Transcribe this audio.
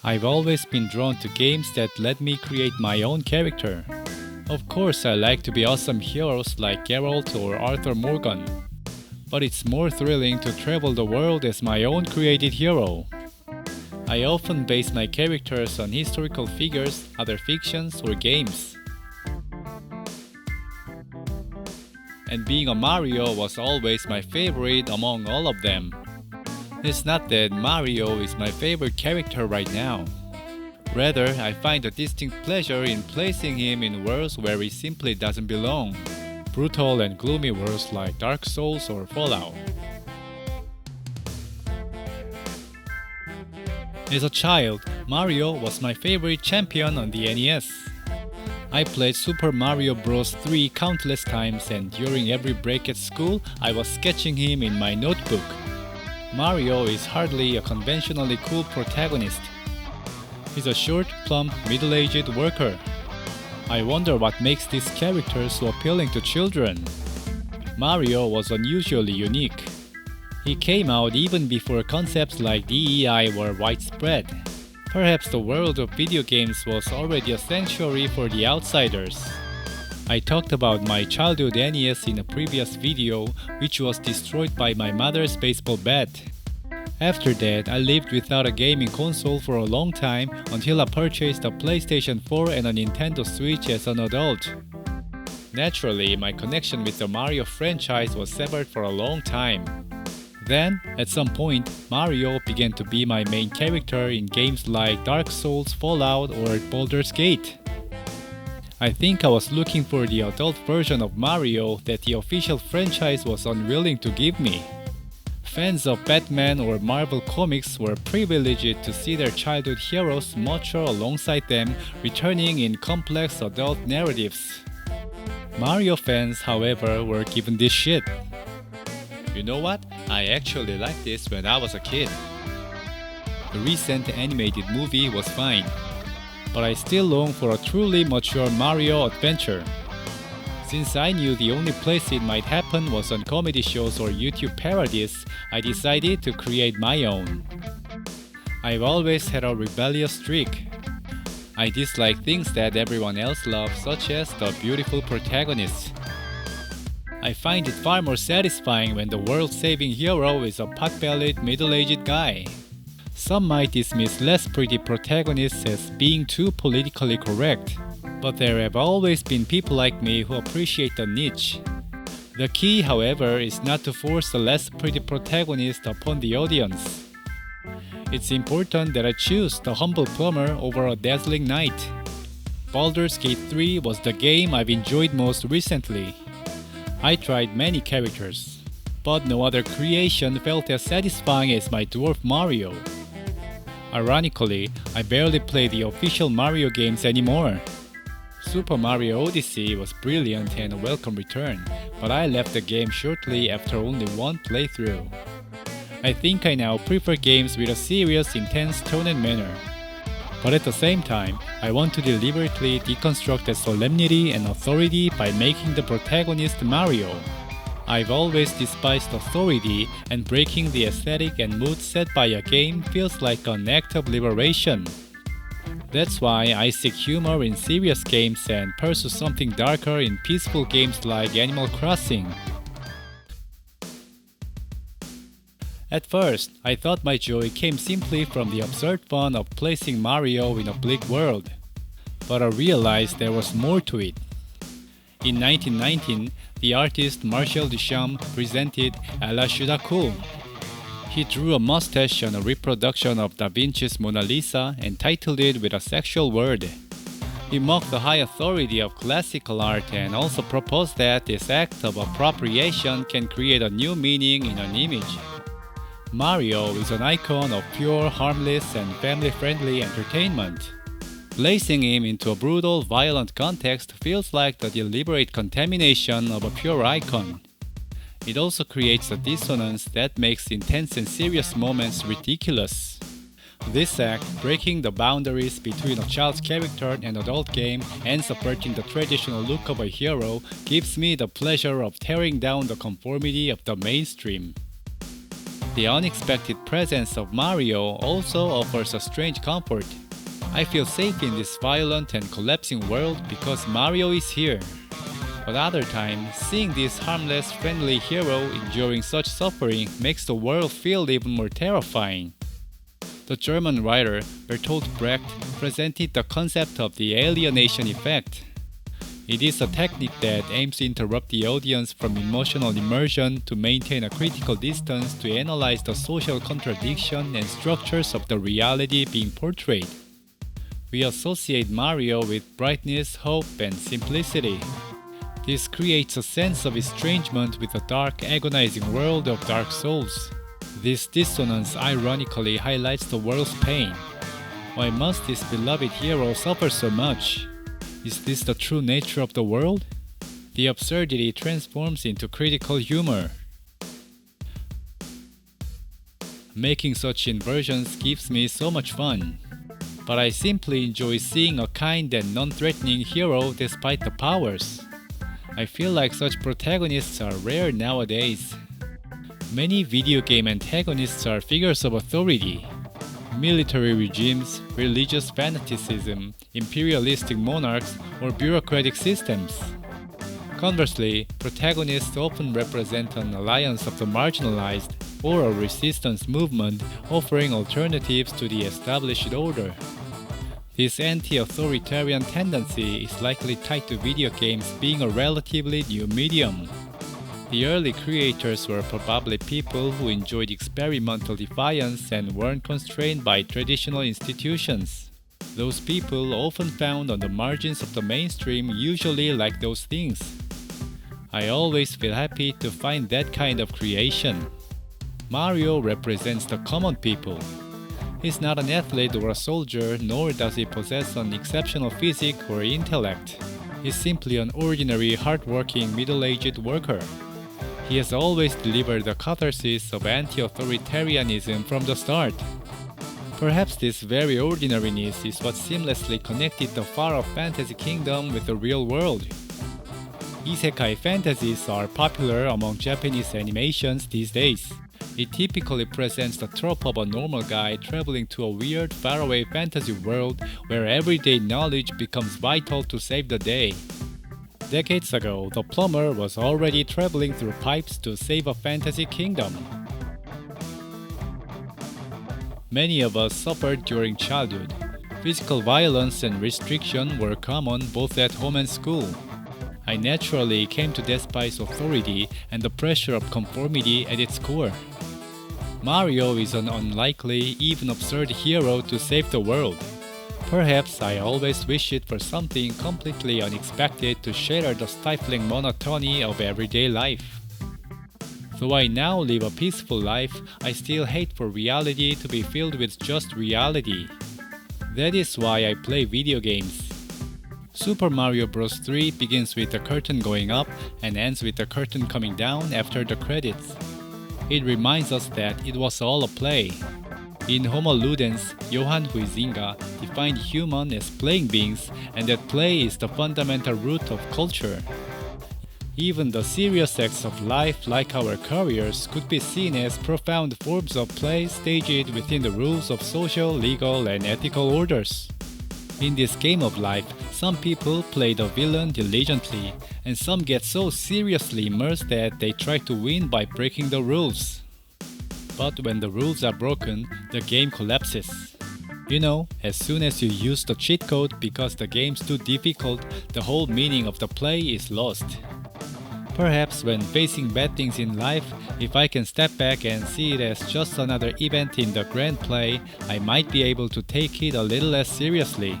I've always been drawn to games that let me create my own character. Of course, I like to be awesome heroes like Geralt or Arthur Morgan, but it's more thrilling to travel the world as my own created hero. I often base my characters on historical figures, other fictions, or games. And being a Mario was always my favorite among all of them. It's not that Mario is my favorite character right now. Rather, I find a distinct pleasure in placing him in worlds where he simply doesn't belong. Brutal and gloomy worlds like Dark Souls or Fallout. As a child, Mario was my favorite champion on the NES. I played Super Mario Bros. 3 countless times, and during every break at school, I was sketching him in my notebook. Mario is hardly a conventionally cool protagonist. He's a short, plump, middle-aged worker. I wonder what makes this character so appealing to children. Mario was unusually unique. He came out even before concepts like DEI were widespread. Perhaps the world of video games was already a sanctuary for the outsiders. I talked about my childhood NES in a previous video, which was destroyed by my mother's baseball bat. After that, I lived without a gaming console for a long time until I purchased a PlayStation 4 and a Nintendo Switch as an adult. Naturally, my connection with the Mario franchise was severed for a long time. Then, at some point, Mario began to be my main character in games like Dark Souls, Fallout, or Baldur's Gate. I think I was looking for the adult version of Mario that the official franchise was unwilling to give me. Fans of Batman or Marvel Comics were privileged to see their childhood heroes mature alongside them, returning in complex adult narratives. Mario fans, however, were given this shit. You know what? I actually liked this when I was a kid. The recent animated movie was fine, but I still long for a truly mature Mario adventure. Since I knew the only place it might happen was on comedy shows or YouTube parodies, I decided to create my own. I've always had a rebellious streak. I dislike things that everyone else loves, such as the beautiful protagonist. I find it far more satisfying when the world-saving hero is a pot-bellied middle-aged guy. Some might dismiss less pretty protagonists as being too politically correct, but there have always been people like me who appreciate the niche. The key, however, is not to force a less pretty protagonist upon the audience. It's important that I choose the humble plumber over a dazzling knight. Baldur's Gate 3 was the game I've enjoyed most recently. I tried many characters, but no other creation felt as satisfying as my dwarf Mario. Ironically, I barely play the official Mario games anymore. Super Mario Odyssey was brilliant and a welcome return, but I left the game shortly after only one playthrough. I think I now prefer games with a serious, intense tone and manner. But at the same time, I want to deliberately deconstruct the solemnity and authority by making the protagonist Mario. I've always despised authority, and breaking the aesthetic and mood set by a game feels like an act of liberation. That's why I seek humor in serious games and pursue something darker in peaceful games like Animal Crossing. At first, I thought my joy came simply from the absurd fun of placing Mario in a bleak world. But I realized there was more to it. In 1919, the artist Marcel Duchamp presented A la Cool. He drew a mustache on a reproduction of Da Vinci's Mona Lisa and titled it with a sexual word. He mocked the high authority of classical art and also proposed that this act of appropriation can create a new meaning in an image. Mario is an icon of pure, harmless, and family-friendly entertainment. Placing him into a brutal, violent context feels like the deliberate contamination of a pure icon. It also creates a dissonance that makes intense and serious moments ridiculous. This act, breaking the boundaries between a child's character and adult game and subverting the traditional look of a hero, gives me the pleasure of tearing down the conformity of the mainstream. The unexpected presence of Mario also offers a strange comfort. I feel safe in this violent and collapsing world because Mario is here. But other times, seeing this harmless, friendly hero enduring such suffering makes the world feel even more terrifying. The German writer Bertolt Brecht presented the concept of the alienation effect. It is a technique that aims to interrupt the audience from emotional immersion to maintain a critical distance to analyze the social contradiction and structures of the reality being portrayed. We associate Mario with brightness, hope, and simplicity. This creates a sense of estrangement with the dark, agonizing world of Dark Souls. This dissonance ironically highlights the world's pain. Why must this beloved hero suffer so much? Is this the true nature of the world? The absurdity transforms into critical humor. Making such inversions gives me so much fun. But I simply enjoy seeing a kind and non-threatening hero despite the powers. I feel like such protagonists are rare nowadays. Many video game antagonists are figures of authority. Military regimes, religious fanaticism, imperialistic monarchs, or bureaucratic systems. Conversely, protagonists often represent an alliance of the marginalized or a resistance movement offering alternatives to the established order. This anti-authoritarian tendency is likely tied to video games being a relatively new medium. The early creators were probably people who enjoyed experimental defiance and weren't constrained by traditional institutions. Those people, often found on the margins of the mainstream, usually like those things. I always feel happy to find that kind of creation. Mario represents the common people. He's not an athlete or a soldier, nor does he possess an exceptional physique or intellect. He's simply an ordinary, hard-working, middle-aged worker. He has always delivered the catharsis of anti-authoritarianism from the start. Perhaps this very ordinariness is what seamlessly connected the far-off fantasy kingdom with the real world. Isekai fantasies are popular among Japanese animations these days. It typically presents the trope of a normal guy traveling to a weird, faraway fantasy world where everyday knowledge becomes vital to save the day. Decades ago, the Plumber was already traveling through pipes to save a fantasy kingdom. Many of us suffered during childhood. Physical violence and restriction were common both at home and school. I naturally came to despise authority and the pressure of conformity at its core. Mario is an unlikely, even absurd hero to save the world. Perhaps I always wished for something completely unexpected to shatter the stifling monotony of everyday life. Though I now live a peaceful life, I still hate for reality to be filled with just reality. That is why I play video games. Super Mario Bros. 3 begins with the curtain going up and ends with the curtain coming down after the credits. It reminds us that it was all a play. In Homo Ludens, Johann Huizinga defined human as playing beings, and that play is the fundamental root of culture. Even the serious acts of life, like our careers, could be seen as profound forms of play staged within the rules of social, legal, and ethical orders. In this game of life, some people play the villain diligently, and some get so seriously immersed that they try to win by breaking the rules. But when the rules are broken, the game collapses. You know, as soon as you use the cheat code because the game's too difficult, the whole meaning of the play is lost. Perhaps when facing bad things in life, if I can step back and see it as just another event in the grand play, I might be able to take it a little less seriously.